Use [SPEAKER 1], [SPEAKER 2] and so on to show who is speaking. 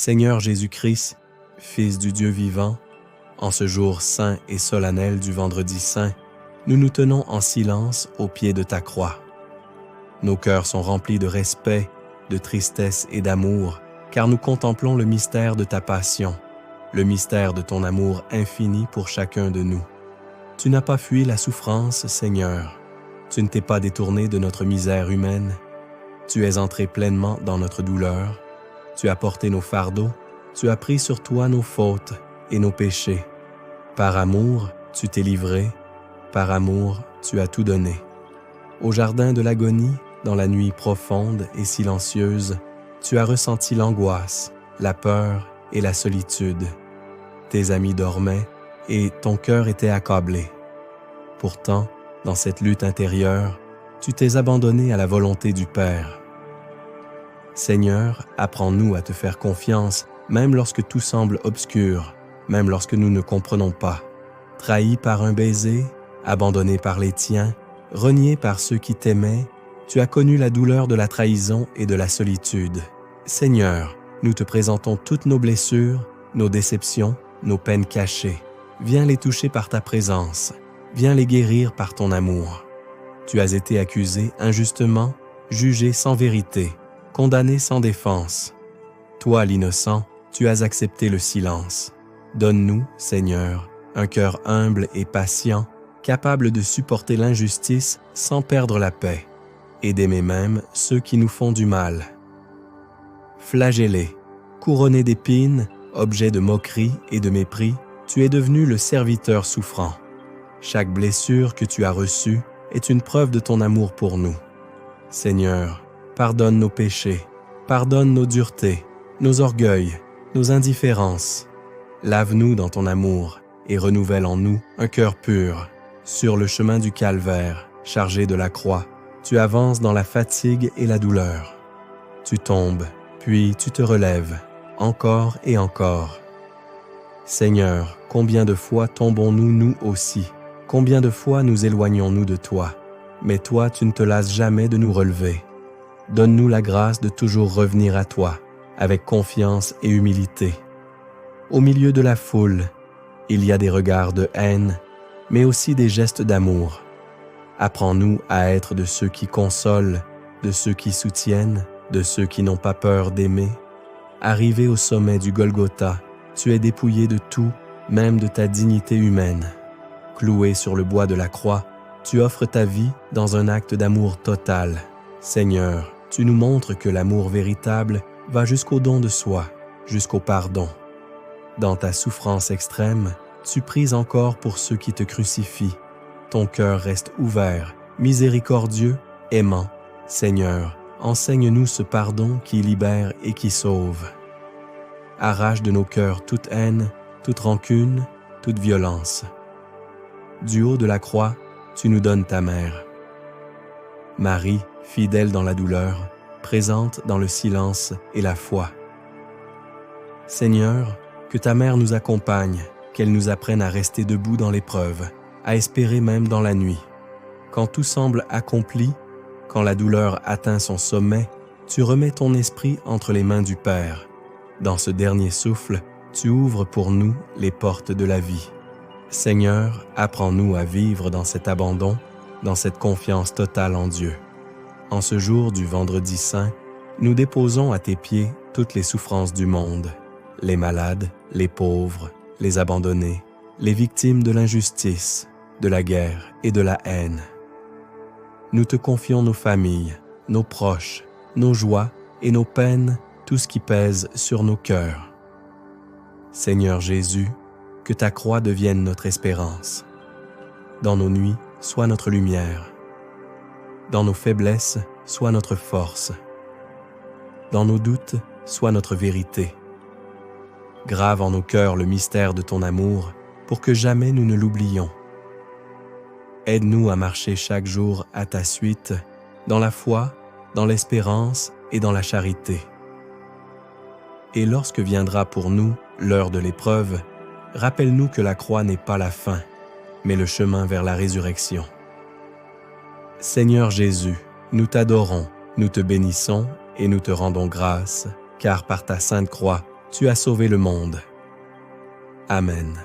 [SPEAKER 1] Seigneur Jésus-Christ, Fils du Dieu vivant, en ce jour saint et solennel du Vendredi saint, nous nous tenons en silence au pied de ta croix. Nos cœurs sont remplis de respect, de tristesse et d'amour, car nous contemplons le mystère de ta passion, le mystère de ton amour infini pour chacun de nous. Tu n'as pas fui la souffrance, Seigneur. Tu ne t'es pas détourné de notre misère humaine. Tu es entré pleinement dans notre douleur. Tu as porté nos fardeaux. Tu as pris sur toi nos fautes et nos péchés. Par amour, tu t'es livré. Par amour, tu as tout donné. Au jardin de l'agonie, dans la nuit profonde et silencieuse, tu as ressenti l'angoisse, la peur et la solitude. Tes amis dormaient et ton cœur était accablé. Pourtant, dans cette lutte intérieure, tu t'es abandonné à la volonté du Père. Seigneur, apprends-nous à te faire confiance, même lorsque tout semble obscur, même lorsque nous ne comprenons pas. Trahi par un baiser, abandonné par les tiens, renié par ceux qui t'aimaient, tu as connu la douleur de la trahison et de la solitude. Seigneur, nous te présentons toutes nos blessures, nos déceptions, nos peines cachées. Viens les toucher par ta présence. Viens les guérir par ton amour. Tu as été accusé injustement, jugé sans vérité, condamné sans défense. Toi, l'innocent, tu as accepté le silence. Donne-nous, Seigneur, un cœur humble et patient, capable de supporter l'injustice sans perdre la paix, et d'aimer même ceux qui nous font du mal. Flagellé, couronné d'épines, objet de moquerie et de mépris, tu es devenu le serviteur souffrant. Chaque blessure que tu as reçue est une preuve de ton amour pour nous. Seigneur, pardonne nos péchés, pardonne nos duretés, nos orgueils, nos indifférences. Lave-nous dans ton amour et renouvelle en nous un cœur pur. Sur le chemin du calvaire, chargé de la croix, tu avances dans la fatigue et la douleur. Tu tombes, puis tu te relèves, encore et encore. Seigneur, combien de fois tombons-nous nous aussi? Combien de fois nous éloignons-nous de toi? Mais toi, tu ne te lasses jamais de nous relever. Donne-nous la grâce de toujours revenir à toi, avec confiance et humilité. Au milieu de la foule, il y a des regards de haine, mais aussi des gestes d'amour. Apprends-nous à être de ceux qui consolent, de ceux qui soutiennent, de ceux qui n'ont pas peur d'aimer. Arrivé au sommet du Golgotha, tu es dépouillé de tout, même de ta dignité humaine. Cloué sur le bois de la croix, tu offres ta vie dans un acte d'amour total. Seigneur, tu nous montres que l'amour véritable va jusqu'au don de soi, jusqu'au pardon. Dans ta souffrance extrême, tu pries encore pour ceux qui te crucifient. Ton cœur reste ouvert, miséricordieux, aimant. Seigneur, enseigne-nous ce pardon qui libère et qui sauve. Arrache de nos cœurs toute haine, toute rancune, toute violence. Du haut de la croix, tu nous donnes ta mère. Marie, fidèle dans la douleur, présente dans le silence et la foi. Seigneur, que ta mère nous accompagne, qu'elle nous apprenne à rester debout dans l'épreuve, à espérer même dans la nuit. Quand tout semble accompli, quand la douleur atteint son sommet, tu remets ton esprit entre les mains du Père. Dans ce dernier souffle, tu ouvres pour nous les portes de la vie. Seigneur, apprends-nous à vivre dans cet abandon, dans cette confiance totale en Dieu. En ce jour du Vendredi saint, nous déposons à tes pieds toutes les souffrances du monde, les malades, les pauvres, les abandonnés, les victimes de l'injustice, de la guerre et de la haine. Nous te confions nos familles, nos proches, nos joies et nos peines, tout ce qui pèse sur nos cœurs. Seigneur Jésus, que ta croix devienne notre espérance. Dans nos nuits, sois notre lumière. Dans nos faiblesses, sois notre force. Dans nos doutes, sois notre vérité. Grave en nos cœurs le mystère de ton amour pour que jamais nous ne l'oublions. Aide-nous à marcher chaque jour à ta suite, dans la foi, dans l'espérance et dans la charité. Et lorsque viendra pour nous l'heure de l'épreuve, rappelle-nous que la croix n'est pas la fin, mais le chemin vers la résurrection. Seigneur Jésus, nous t'adorons, nous te bénissons et nous te rendons grâce, car par ta sainte croix, tu as sauvé le monde. Amen.